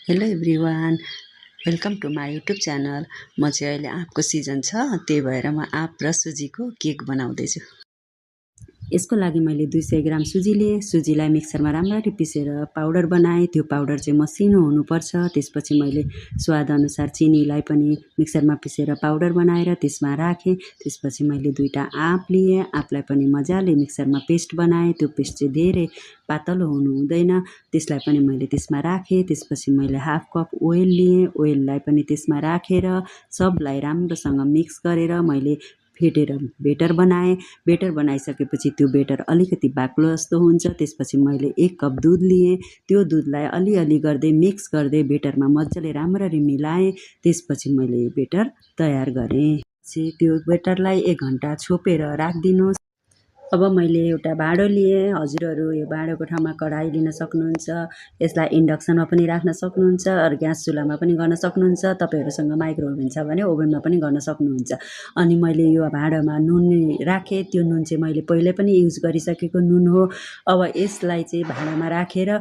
Hello everyone, welcome to my YouTube channel. म चाहिँ अहिले आँपको सिजन छ, त्यही भएर म आँप र सुजीको केक बनाउँदैछु। यसको लागि मैले 200 ग्राम सुजी लिएँ। सुजीलाई मिक्सरमा राम्ररी पिसेर पाउडर बनाएँ। त्यो पाउडर चाहिँ मसिनो हुनुपर्छ। त्यसपछि मैले स्वादअनुसार चिनीलाई पनि मिक्सरमा पिसेर पाउडर बनाएर त्यसमा राखेँ। त्यसपछि मैले 2टा आँप लिएँ। आँपलाई पनि मजाले मिक्सरमा पेस्ट बनाएँ। त्यो पेस्ट चाहिँ धेरै पातलो हुनु हुँदैन, त्यसलाई पनि मैले त्यसमा राखेँ। त्यसपछि मैले हाफ कप ओइल लिएँ। ओइललाई पनि त्यसमा राखेर सबलाई राम्रोसँग मिक्स गरेर मैले फेटेर बेटर बनाएँ। बेटर बनाइसकेपछि त्यो बेटर अलिकति बाक्लो जस्तो हुन्छ। त्यसपछि मैले 1 कप दुध लिएँ। त्यो दुधलाई अलिअलि गर्दै मिक्स गर्दै बेटरमा मजाले राम्ररी मिलाएँ। त्यसपछि मैले बेटर तयार गरेँ। त्यो बेटरलाई 1 घन्टा छोपेर राखिदिनुहोस्। अब मैले एउटा भाँडो लिएँ। हजुरहरू यो भाँडोको ठाउँमा कराही लिन सक्नुहुन्छ। यसलाई इन्डक्सनमा पनि राख्न सक्नुहुन्छ, ग्यास चुल्हामा पनि गर्न सक्नुहुन्छ। तपाईँहरूसँग माइक्रोओभन छ भने ओभनमा पनि गर्न सक्नुहुन्छ। अनि मैले यो भाँडोमा नुन राखेँ। त्यो नुन चाहिँ मैले पहिले पनि युज गरिसकेको नुन हो। अब यसलाई चाहिँ भाँडामा राखेर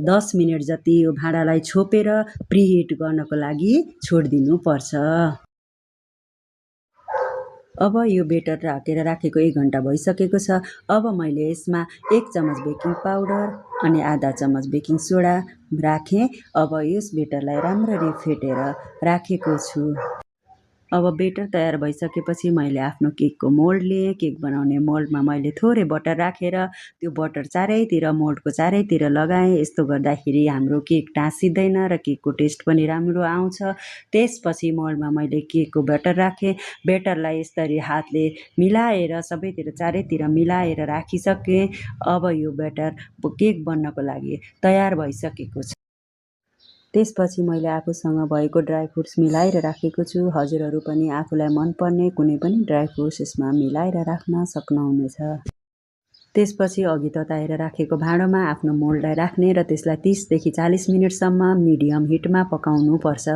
10 मिनट जति यो भाँडालाई छोपेर प्रिहिट गर्नको लागि छोडिदिनु पर्छ। अब यो बेटर राखेर राखेको 1 घन्टा भइसकेको छ। अब मैले यसमा 1 चम्मच बेकिङ पाउडर अनि आधा चम्मच बेकिङ सोडा राखेँ। अब यस बेटरलाई राम्ररी फेटेर राखेको छु। अब बेटर तयार भइसकेपछि मैले आफ्नो केकको मोल्ड लिएँ। केक बनाउने मोल्डमा मैले थोरै बटर राखेर त्यो बटर चारैतिर मोल्डको चारैतिर लगाएँ। यस्तो गर्दाखेरि हाम्रो केक टाँसिँदैन र केकको टेस्ट पनि राम्रो आउँछ। त्यसपछि मोल्डमा मैले केकको बेटर राखेँ। बेटरलाई यसरी हातले मिलाएर सबैतिर चारैतिर मिलाएर राखिसकेँ। अब यो बेटर केक बन्नको लागि तयार भइसकेको छ। त्यसपछि मैले आफूसँग भएको ड्राई फ्रुट्स मिलाएर राखेको छु। हजुरहरू पनि आफूलाई मनपर्ने कुनै पनि ड्राई फ्रुट्स यसमा मिलाएर राख्न सक्नुहुनेछ। त्यसपछि अघि तताएर राखेको भाँडोमा आफ्नो मोल्डलाई राख्ने र त्यसलाई 30 देखि 40 मिनटसम्म मिडियम हिटमा पकाउनु पर्छ।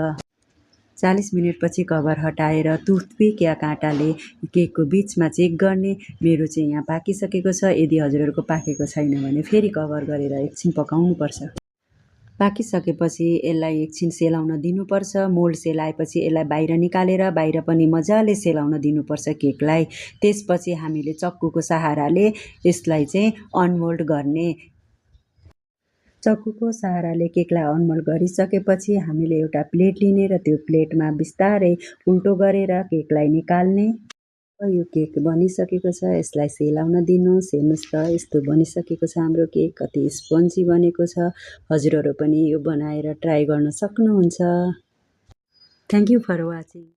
40 मिनटपछि कभर हटाएर टुथपिक या काँटाले केकको बिचमा चेक गर्ने। मेरो चाहिँ यहाँ पाकिसकेको छ। यदि हजुरहरूको पाकेको छैन भने फेरि कभर गरेर एकछिन पकाउनु पर्छ। पाकिसकेपछि यसलाई एकछिन सेलाउन दिनुपर्छ। मोल्ड सेलाएपछि यसलाई बाहिर निकालेर बाहिर पनि मजाले सेलाउन दिनुपर्छ केकलाई। त्यसपछि हामीले चक्कुको सहाराले यसलाई चाहिँ अनमोल्ड गर्ने। चक्कुको सहाराले केकलाई अनमोल्ड गरिसकेपछि हामीले एउटा प्लेट लिने र त्यो प्लेटमा बिस्तारै उल्टो गरेर केकलाई निकाल्ने। यो केक बनिसकेको छ। यसलाई सेलाउन दिनुहोस्। हेर्नुहोस् त, यस्तो बनिसकेको छ हाम्रो केक। कति स्पन्जी बनेको छ। हजुरहरू पनि यो बनाएर ट्राई गर्न सक्नुहुन्छ। Thank you for watching.